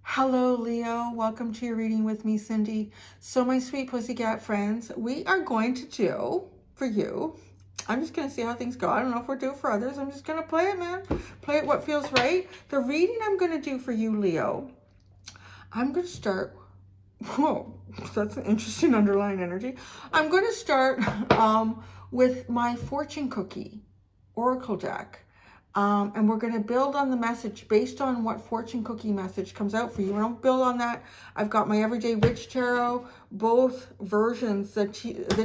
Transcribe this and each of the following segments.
Hello, Leo. Welcome to your reading with me, Cindy. So, my sweet pussycat friends, we are going to do for you. I'm just going to see how things go. I don't know if we're due for others. I'm just going to play it, man. Play it what feels right. The reading I'm going to do for you, Leo, I'm going to start. Whoa, that's an interesting underlying energy. I'm going to start with my fortune cookie oracle deck. And we're going to build on the message based on what fortune cookie message comes out for you. And I'll build on that. I've got my Everyday Witch Tarot, both versions, the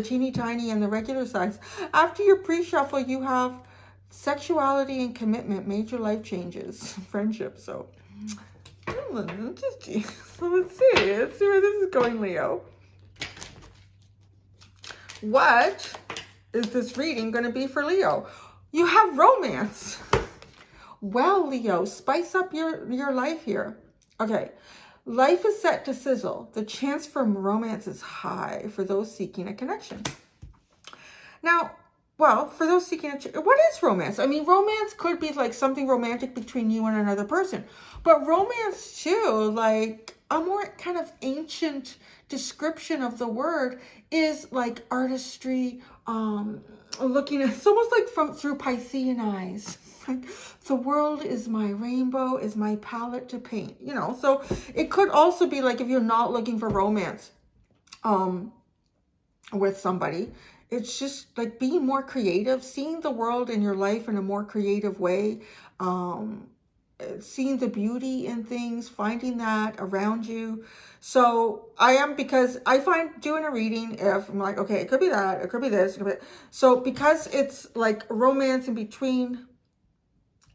teeny tiny and the regular size. After your pre-shuffle, you have sexuality and commitment, major life changes, friendship. So let's see where this is going, Leo. What is this reading going to be for Leo? You have romance. Well, Leo, spice up your life here. Okay, life is set to sizzle. The chance for romance is high for those seeking a connection. Now, well, for those seeking what is romance? I mean, romance could be like something romantic between you and another person. But romance too, like a more kind of ancient description of the word is like artistry, looking at, it's almost like through Piscean eyes. Like, the world is my rainbow, is my palette to paint, you know. So it could also be like if you're not looking for romance with somebody, it's just like being more creative, seeing the world in your life in a more creative way, seeing the beauty in things, finding that around you. So because I find doing a reading, if I'm like, okay, it could be that, it could be this, it could be, so because it's like romance in between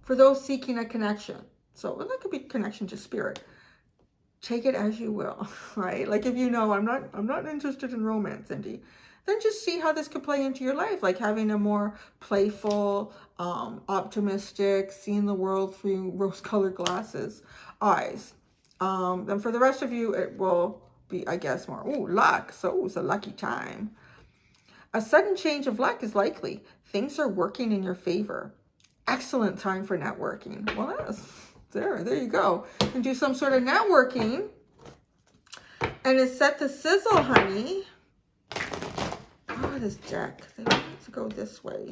for those seeking a connection. So that could be connection to spirit. Take it as you will, right? Like if you know, I'm not interested in romance, Cindy, then just see how this could play into your life, like having a more playful, optimistic, seeing the world through rose-colored eyes. Then for the rest of you, it will be, I guess, more, luck. So it's a lucky time. A sudden change of luck is likely. Things are working in your favor. Excellent time for networking. Well, there you go. And do some sort of networking. And it's set to sizzle, honey. Oh, this deck. They want it to go this way.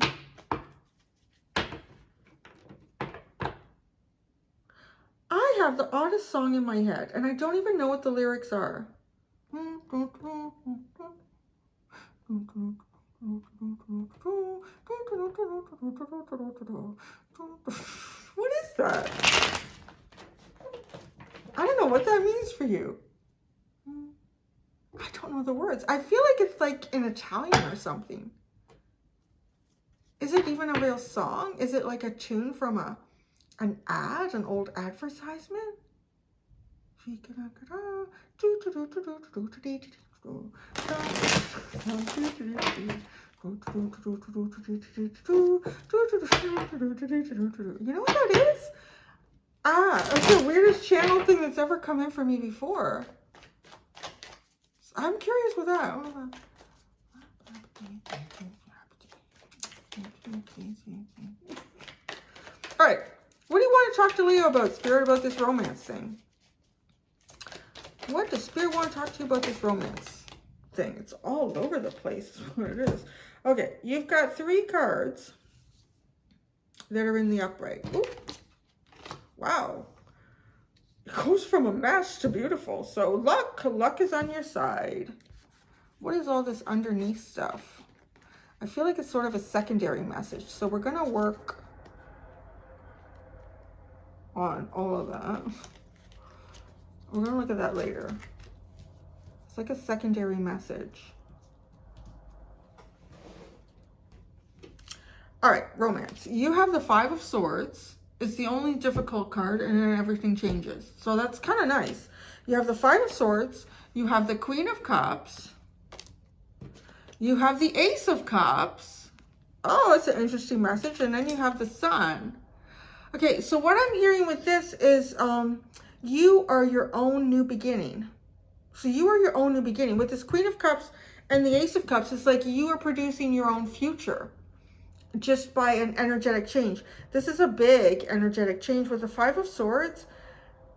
I have the oddest song in my head, and I don't even know what the lyrics are. What is that? I don't know what that means for you. I don't know the words. I feel like it's like in Italian or something. Is it even a real song? Is it like a tune from an ad, an old advertisement? You know what that is? It's the weirdest channel thing that's ever come in for me before. I'm curious with that. All right. What do you want to talk to Leo about, Spirit, about this romance thing? What does Spirit want to talk to you about this romance thing? It's all over the place is what it is. Okay, you've got 3 cards that are in the upright. Ooh. Wow. It goes from a mess to beautiful. So luck is on your side. What is all this underneath stuff? I feel like it's sort of a secondary message. So we're going to work on all of that. We're going to look at that later. It's like a secondary message. All right, romance. You have the 5 of Swords. It's the only difficult card, and then everything changes. So that's kind of nice. You have the 5 of Swords. You have the Queen of Cups. You have the Ace of Cups. Oh, it's an interesting message. And then you have the Sun. Okay, so what I'm hearing with this is you are your own new beginning. So you are your own new beginning. With this Queen of Cups and the Ace of Cups, it's like you are producing your own future just by an energetic change. This is a big energetic change with the 5 of Swords.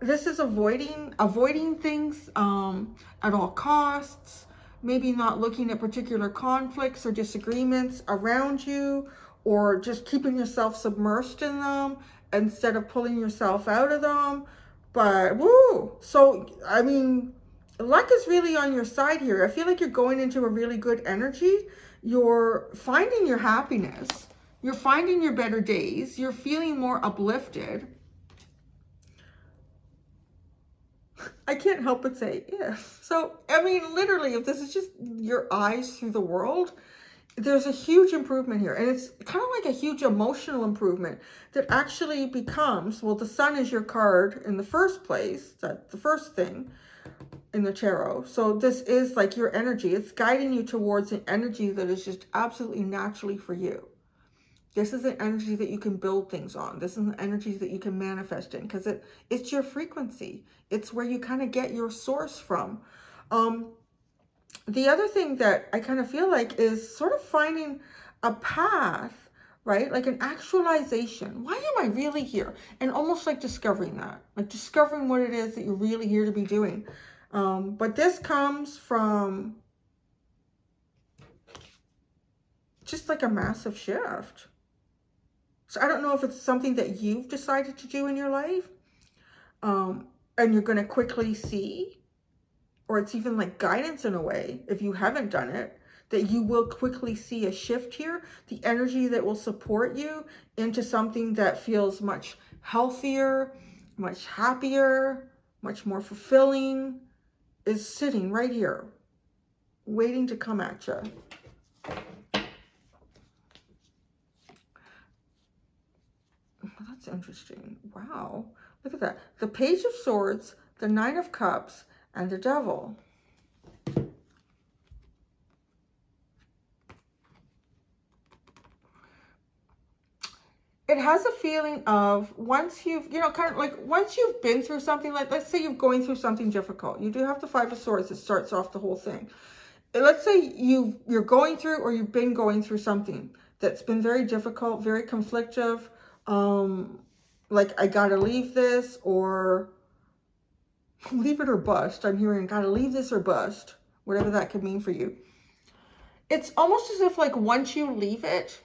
this is avoiding things at all costs, maybe not looking at particular conflicts or disagreements around you, or just keeping yourself submersed in them instead of pulling yourself out of them. But woo, so I mean, luck is really on your side here. I feel like you're going into a really good energy. You're finding your happiness, you're finding your better days, you're feeling more uplifted. I can't help but say if. So, I mean, literally, if this is just your eyes through the world, there's a huge improvement here. And it's kind of like a huge emotional improvement that actually becomes, well, the sun is your card in the first place. That's the first thing in the tarot. So this is like your energy. It's guiding you towards an energy that is just absolutely naturally for you. This is an energy that you can build things on. This is an energy that you can manifest in, because it's your frequency. It's where you kind of get your source from. The other thing that I kind of feel like is sort of finding a path, right? Like an actualization. Why am I really here? And almost like discovering that, like discovering what it is that you're really here to be doing. But this comes from just like a massive shift. So I don't know if it's something that you've decided to do in your life, and you're going to quickly see, or it's even like guidance in a way, if you haven't done it, that you will quickly see a shift here. The energy that will support you into something that feels much healthier, much happier, much more fulfilling is sitting right here, waiting to come at you. That's interesting. Wow. Look at that. The Page of Swords, the Nine of Cups, and the Devil. It has a feeling of once you've, you know, kind of like once you've been through something, like let's say you're going through something difficult. You do have the Five of Swords that starts off the whole thing. Let's say you're going through, or you've been going through something that's been very difficult, very conflictive. Like I gotta leave this, or leave it or bust. I'm hearing gotta leave this or bust, whatever that could mean for you. It's almost as if like once you leave it,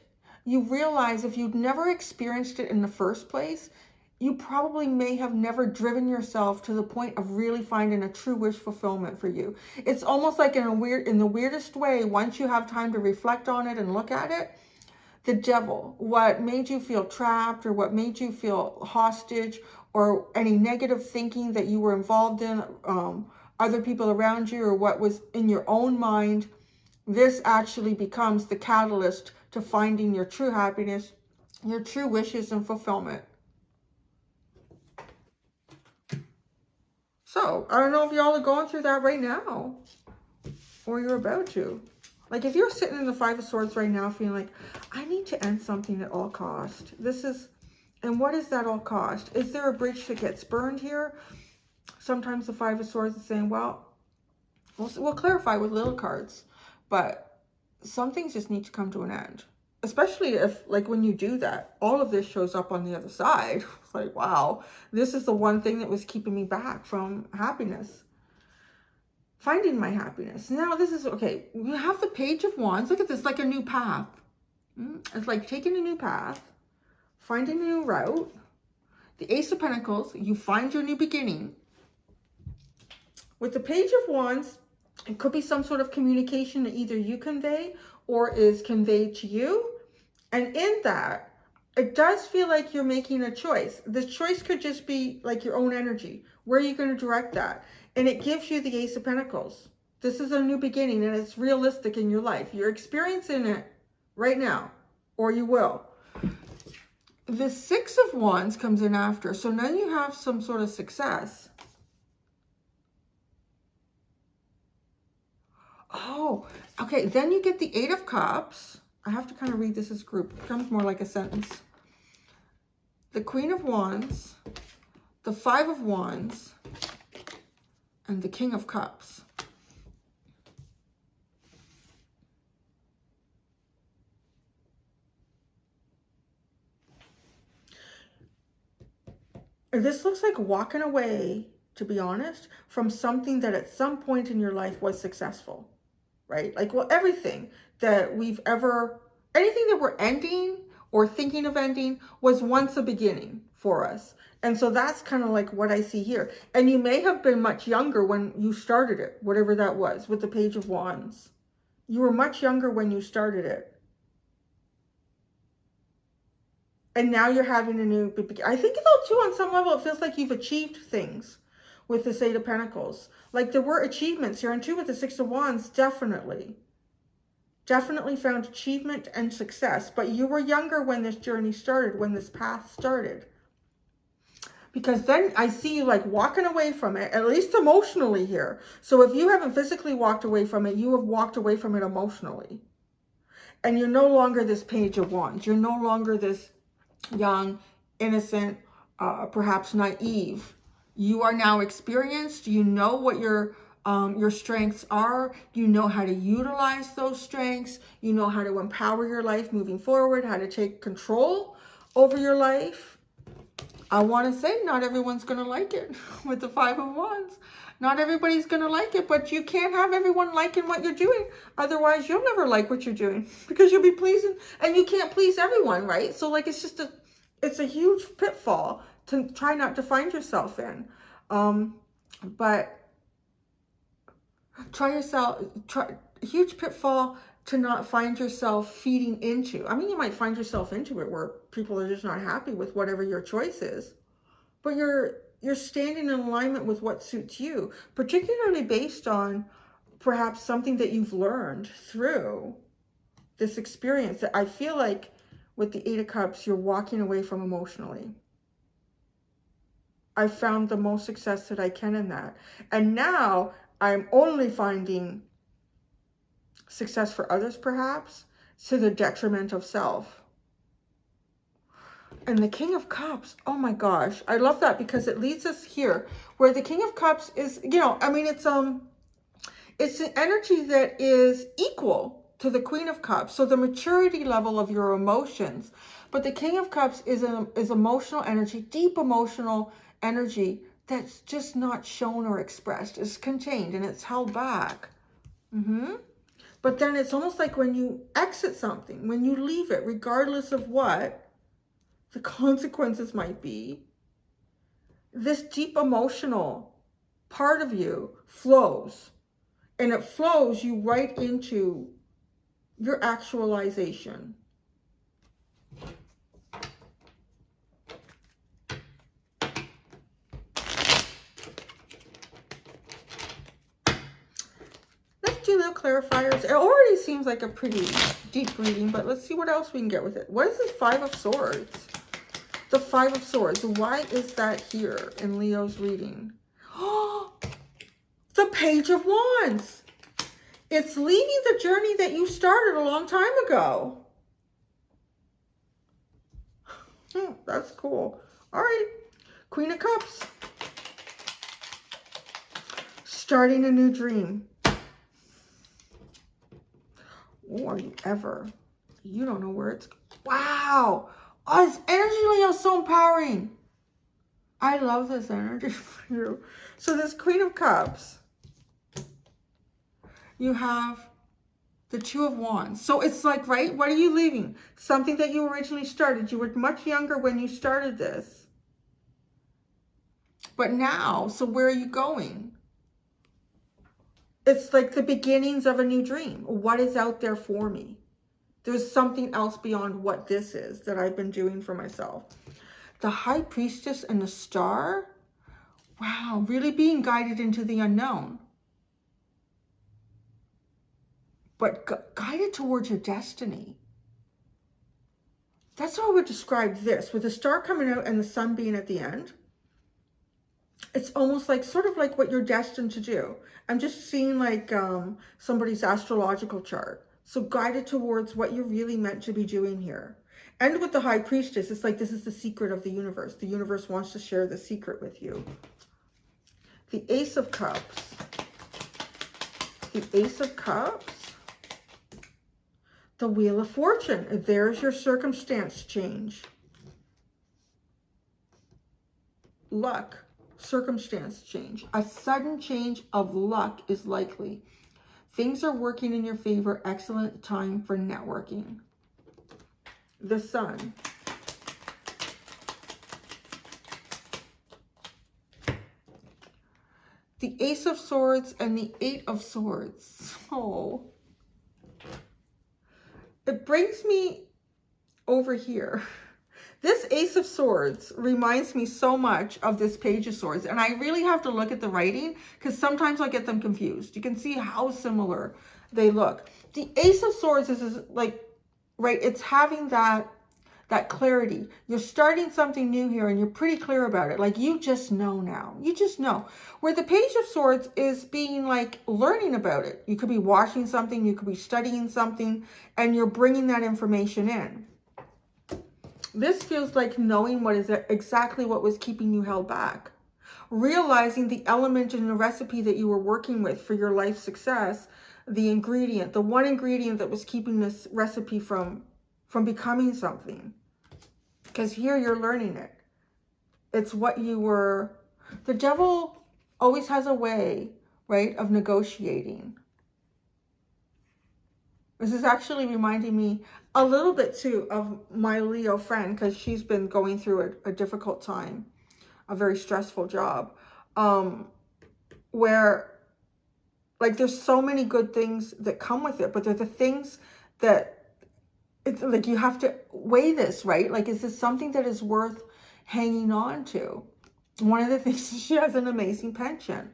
you realize if you'd never experienced it in the first place, you probably may have never driven yourself to the point of really finding a true wish fulfillment for you. It's almost like in the weirdest way, once you have time to reflect on it and look at it, the devil, what made you feel trapped, or what made you feel hostage, or any negative thinking that you were involved in, other people around you, or what was in your own mind, this actually becomes the catalyst to finding your true happiness, your true wishes and fulfillment. So, I don't know if y'all are going through that right now, or you're about to. Like if you're sitting in the Five of Swords right now feeling like, I need to end something at all cost. And what is that all cost? Is there a bridge that gets burned here? Sometimes the Five of Swords is saying, well, we'll clarify with little cards, but some things just need to come to an end. Especially if, like, when you do that, all of this shows up on the other side. It's like, wow, this is the one thing that was keeping me back from happiness. Finding my happiness. Now this is, okay, you have the Page of Wands. Look at this, like a new path. It's like taking a new path, finding a new route. The Ace of Pentacles, you find your new beginning. With the Page of Wands, it could be some sort of communication that either you convey or is conveyed to you. And in that, it does feel like you're making a choice. The choice could just be like your own energy. Where are you going to direct that? And it gives you the Ace of Pentacles. This is a new beginning, and it's realistic in your life. You're experiencing it right now, or you will. The Six of Wands comes in after. So now you have some sort of success. Oh, okay. Then you get the Eight of Cups. I have to kind of read this as a group. It becomes more like a sentence. The Queen of Wands, the Five of Wands, and the King of Cups. This looks like walking away, to be honest, from something that at some point in your life was successful, right? Like, well, everything that we've ever, anything that we're ending or thinking of ending was once a beginning for us. And so that's kind of like what I see here. And you may have been much younger when you started it, whatever that was, with the Page of Wands. You were much younger when you started it. And now you're having a new, I think though too, on some level, it feels like you've achieved things with this Eight of Pentacles. Like there were achievements here, and too with the Six of Wands, definitely found achievement and success. But you were younger when this journey started, when this path started. Because then I see you like walking away from it, at least emotionally here. So if you haven't physically walked away from it, you have walked away from it emotionally. And you're no longer this Page of Wands. You're no longer this young, innocent, perhaps naive. You are now experienced. You know what your strengths are. You know how to utilize those strengths. You know how to empower your life moving forward, how to take control over your life. I want to say not everyone's going to like it with the Five of Wands. Not everybody's going to like it, but you can't have everyone liking what you're doing. Otherwise, you'll never like what you're doing because you'll be pleasing, and you can't please everyone, right? So like, it's a huge pitfall to try not to find yourself in. But huge pitfall to not find yourself feeding into. I mean, you might find yourself into it where people are just not happy with whatever your choice is, but you're standing in alignment with what suits you, particularly based on perhaps something that you've learned through this experience that I feel like with the Eight of Cups, you're walking away from emotionally. I found the most success that I can in that. And now I'm only finding success for others, perhaps, to the detriment of self. And the King of Cups, oh my gosh, I love that because it leads us here where the King of Cups is, you know, I mean, it's an energy that is equal to the Queen of Cups. So the maturity level of your emotions, but the King of Cups is emotional energy, deep emotional energy that's just not shown or expressed. It's contained and it's held back. But then it's almost like when you exit something, when you leave it, regardless of what the consequences might be, this deep emotional part of you flows. And it flows you right into your actualization. Let's do little clarifiers. It already seems like a pretty deep reading, but let's see what else we can get with it. What is this Five of Swords? The Five of Swords. Why is that here in Leo's reading? Oh, the Page of Wands. It's leaving the journey that you started a long time ago. That's cool. All right. Queen of Cups. Starting a new dream. Oh, are you ever? You don't know where it's... Wow. Oh, this energy, Leo, is so empowering. I love this energy for you. So this Queen of Cups, you have the Two of Wands. So it's like, right, what are you leaving? Something that you originally started. You were much younger when you started this. But now, so where are you going? It's like the beginnings of a new dream. What is out there for me? There's something else beyond what this is that I've been doing for myself. The High Priestess and the Star. Wow, really being guided into the unknown. But guided towards your destiny. That's how I would describe this. With the star coming out and the sun being at the end. It's almost like, sort of like what you're destined to do. I'm just seeing like somebody's astrological chart. So guided towards what you're really meant to be doing here. And with the High Priestess, it's like this is the secret of the universe. The universe wants to share the secret with you. The Ace of Cups. The Ace of Cups. The Wheel of Fortune. There's your circumstance change. luck, circumstance change. A sudden change of luck is likely. Things are working in your favor. Excellent time for networking. The Sun. The Ace of Swords and the Eight of Swords. Oh. It brings me over here. This Ace of Swords reminds me so much of this Page of Swords. And I really have to look at the writing because sometimes I get them confused. You can see how similar they look. The Ace of Swords is like, right, it's having that clarity. You're starting something new here and you're pretty clear about it. Like you just know now. You just know. Where the Page of Swords is being like learning about it. You could be watching something, you could be studying something, and you're bringing that information in. This feels like knowing what is exactly what was keeping you held back. Realizing the element in the recipe that you were working with for your life success, the ingredient, the one ingredient that was keeping this recipe from becoming something. Because here you're learning it. It's what you were. The devil always has a way, right, of negotiating. This is actually reminding me a little bit too of my Leo friend, because she's been going through a difficult time, a very stressful job, where like there's so many good things that come with it, but they're the things that it's like you have to weigh this, right? Like, is this something that is worth hanging on to? One of the things is she has an amazing pension,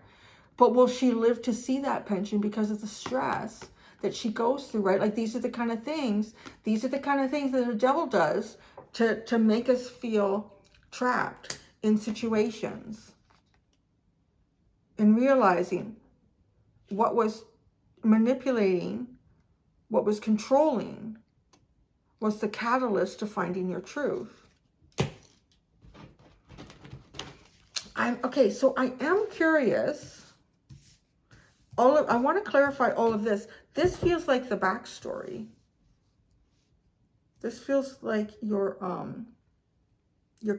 but will she live to see that pension because of the stress that she goes through, right? Like these are the kind of things that the devil does to make us feel trapped in situations. And realizing what was manipulating, what was controlling, was the catalyst to finding your truth. Okay, so I am curious. I want to clarify all of this. This feels like the backstory. This feels like your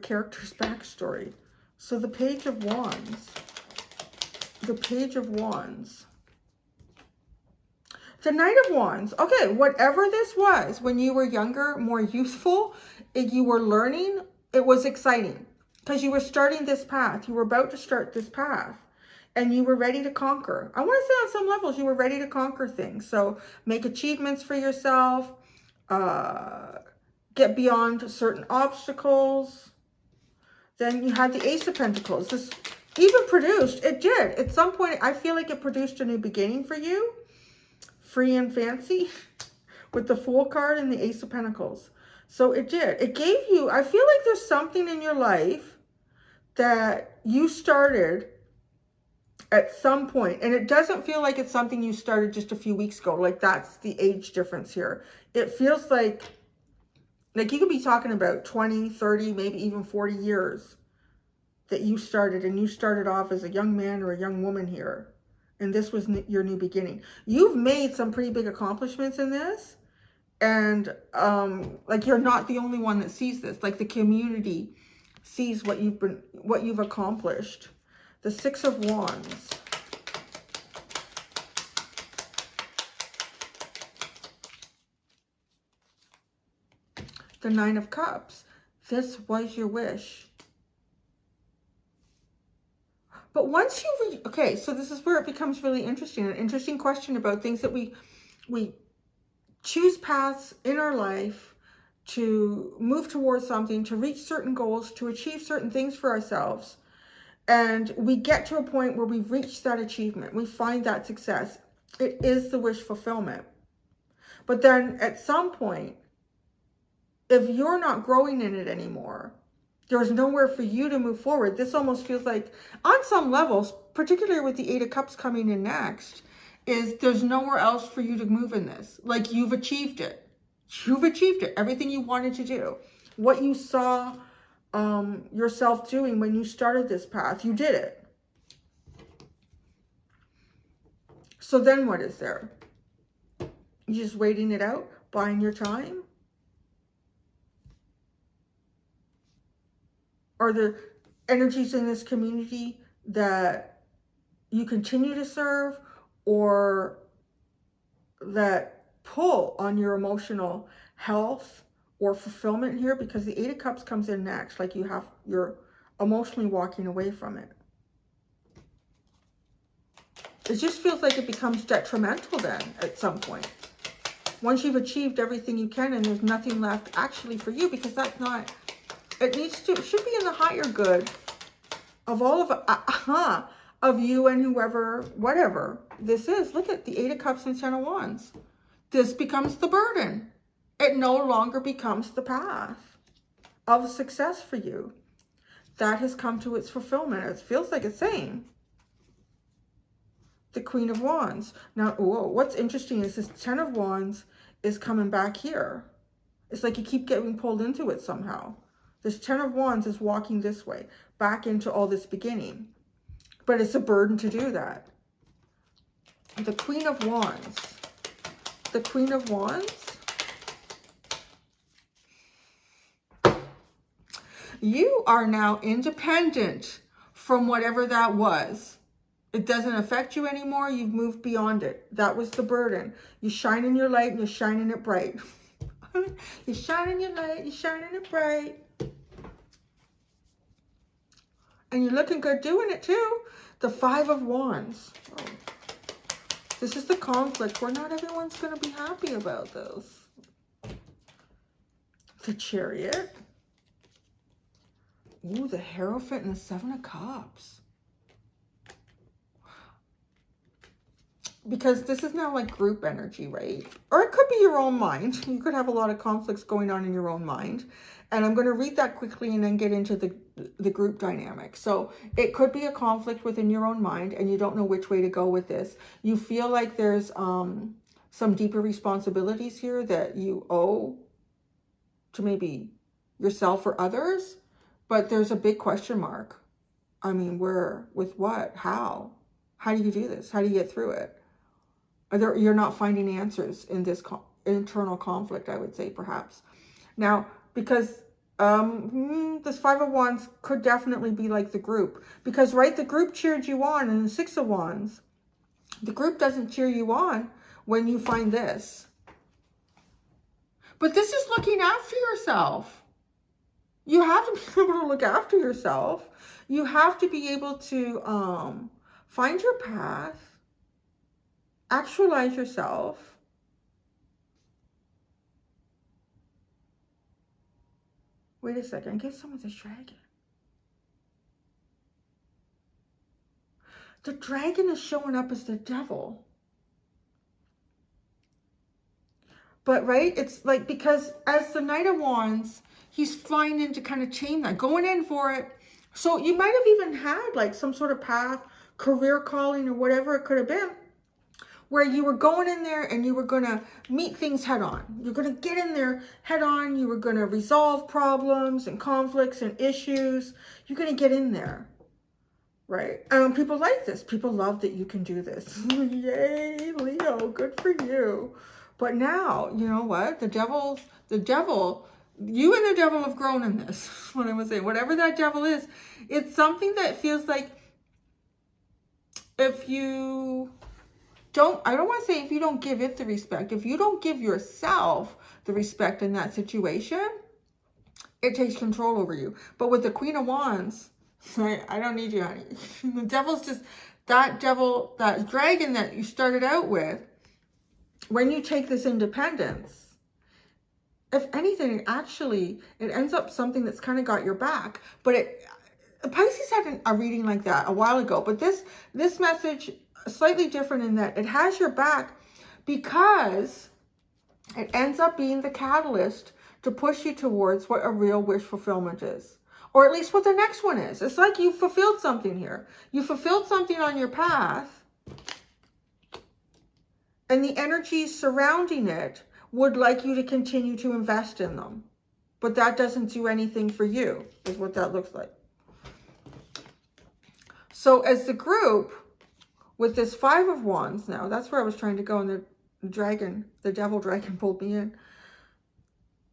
character's backstory. So the Page of Wands. The Page of Wands. The Knight of Wands. Okay, whatever this was, when you were younger, more youthful, you were learning, it was exciting. Because you were starting this path. You were about to start this path. And you were ready to conquer. I want to say on some levels, you were ready to conquer things. So make achievements for yourself. Get beyond certain obstacles. Then you had the Ace of Pentacles. This even produced, it did. At some point, I feel like it produced a new beginning for you. Free and fancy. With the Fool card and the Ace of Pentacles. So it did. It gave you, I feel like there's something in your life that you started at some point, and it doesn't feel like it's something you started just a few weeks ago. Like that's the age difference here. It feels like you could be talking about 20, 30, maybe even 40 years that you started, and you started off as a young man or a young woman here. And this was your new beginning. You've made some pretty big accomplishments in this. And like you're not the only one that sees this. Like the community sees what you've accomplished. The Six of Wands. The Nine of Cups. This was your wish. But once you okay, so this is where it becomes really interesting. An interesting question about things that we choose paths in our life to move towards something, to reach certain goals, to achieve certain things for ourselves. And we get to a point where we've reached that achievement. We find that success. It is the wish fulfillment. But then at some point, if you're not growing in it anymore, there's nowhere for you to move forward. This almost feels like, on some levels, particularly with the Eight of Cups coming in next, is there's nowhere else for you to move in this. Like you've achieved it. You've achieved it. Everything you wanted to do. What you saw yourself doing when you started this path, you did it. So then what is there? You just waiting it out, buying your time? Are there energies in this community that you continue to serve, or that pull on your emotional health or fulfillment here, because the Eight of Cups comes in next. Like you're emotionally walking away from it. It just feels like it becomes detrimental then at some point. Once you've achieved everything you can and there's nothing left actually for you, because that's not, it should be in the higher good of all of you and whoever, whatever this is. Look at the Eight of Cups and Ten of Wands. This becomes the burden. It no longer becomes the path of success for you. That has come to its fulfillment. It feels like it's saying. The Queen of Wands. Now, what's interesting is this Ten of Wands is coming back here. It's like you keep getting pulled into it somehow. This Ten of Wands is walking this way, back into all this beginning. But it's a burden to do that. The Queen of Wands. The Queen of Wands. You are now independent from whatever that was. It doesn't affect you anymore. You've moved beyond it. That was the burden. You're shining your light and you're shining it bright. You're shining your light, you're shining it bright. And you're looking good doing it too. The Five of Wands. Oh. This is the conflict where not everyone's going to be happy about this. The Chariot. Ooh, the Hierophant and the Seven of Cups. Because this is now like group energy, right? Or it could be your own mind. You could have a lot of conflicts going on in your own mind. And I'm going to read that quickly and then get into the group dynamic. So it could be a conflict within your own mind and you don't know which way to go with this. You feel like there's some deeper responsibilities here that you owe to maybe yourself or others. But there's a big question mark. I mean, where, with what, how? How do you do this? How do you get through it? You're not finding answers in this internal conflict, I would say, perhaps. Now, because this Five of Wands could definitely be like the group. Because, right, the group cheered you on in the Six of Wands. The group doesn't cheer you on when you find this. But this is looking after yourself. You have to be able to look after yourself. You have to be able to find your path. Actualize yourself. Wait a second. Get some of this dragon. The dragon is showing up as the devil. But, right, it's like, because as the Knight of Wands, he's flying in to kind of tame that, going in for it. So you might have even had like some sort of path, career calling or whatever it could have been, where you were going in there and you were going to meet things head on. You're going to get in there head on. You were going to resolve problems and conflicts and issues. You're going to get in there, right? People like this. People love that you can do this. Yay, Leo, good for you. But now, you know what? The devil, you and the devil have grown in this. What I was saying, whatever that devil is, it's something that feels like if you don't, I don't want to say if you don't give it the respect, if you don't give yourself the respect in that situation, it takes control over you. But with the Queen of Wands, right, I don't need you, honey. The devil's just, that devil, that dragon that you started out with, when you take this independence, if anything, actually, it ends up something that's kind of got your back. But Pisces had a reading like that a while ago. But this message is slightly different in that it has your back because it ends up being the catalyst to push you towards what a real wish fulfillment is. Or at least what the next one is. It's like you fulfilled something here. You fulfilled something on your path. And the energies surrounding it would like you to continue to invest in them. But that doesn't do anything for you, is what that looks like. So as the group, with this Five of Wands now, that's where I was trying to go, and the devil dragon pulled me in.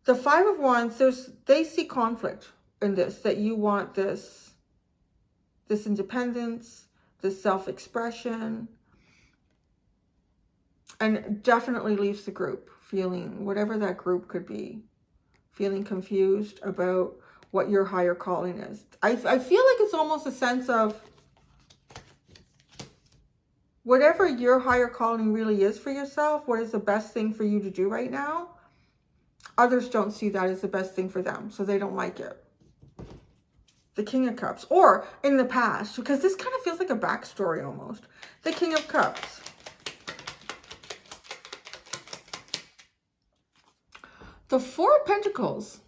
The Five of Wands, they see conflict in this, that you want this this independence, this self-expression, and definitely leaves the group feeling, whatever that group could be, feeling confused about what your higher calling is. I feel like it's almost a sense of whatever your higher calling really is for yourself, what is the best thing for you to do right now, others don't see that as the best thing for them, so they don't like it. The King of Cups, or in the past, because this kind of feels like a backstory almost. The King of Cups. The Four of Pentacles.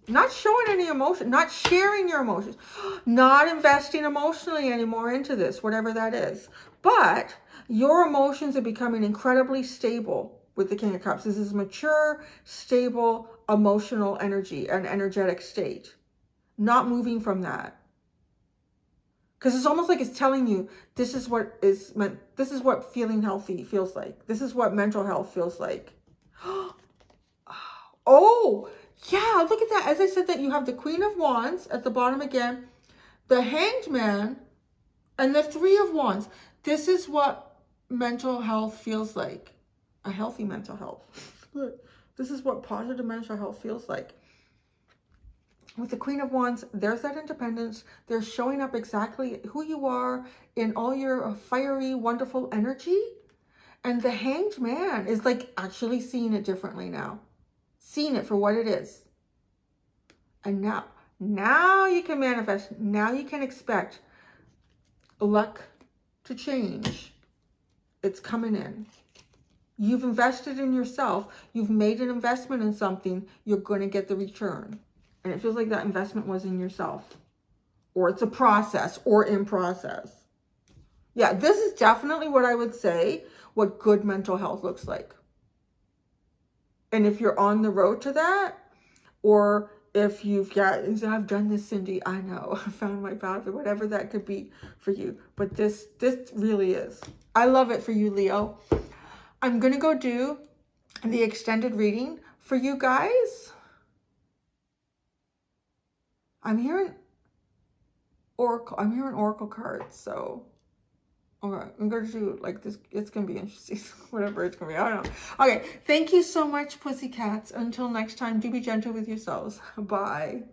Not showing any emotion, not sharing your emotions, not investing emotionally anymore into this, whatever that is. But your emotions are becoming incredibly stable with the King of Cups. This is mature, stable, emotional energy, an energetic state. Not moving from that. Because it's almost like it's telling you, this is what is meant, this is what feeling healthy feels like. This is what mental health feels like. Oh, yeah, look at that. As I said that, you have the Queen of Wands at the bottom again, the Hanged Man, and the Three of Wands. This is what mental health feels like. A healthy mental health. This is what positive mental health feels like. With the Queen of Wands, there's that independence. They're showing up exactly who you are in all your fiery, wonderful energy. And the Hanged Man is like actually seeing it differently now. Seeing it for what it is. And now you can manifest. Now you can expect luck to change. It's coming in. You've invested in yourself. You've made an investment in something. You're going to get the return. And it feels like that investment was in yourself. Or it's a process or in process. Yeah, this is definitely what I would say what good mental health looks like. And if you're on the road to that, or if you've got, I've done this, Cindy, I know, I found my path, or whatever that could be for you. But this really is. I love it for you, Leo. I'm going to go do the extended reading for you guys. I'm hearing oracle cards, so okay, I'm going to do like this. It's going to be interesting. Whatever it's going to be. I don't know. Okay, thank you so much, pussycats. Until next time, do be gentle with yourselves. Bye.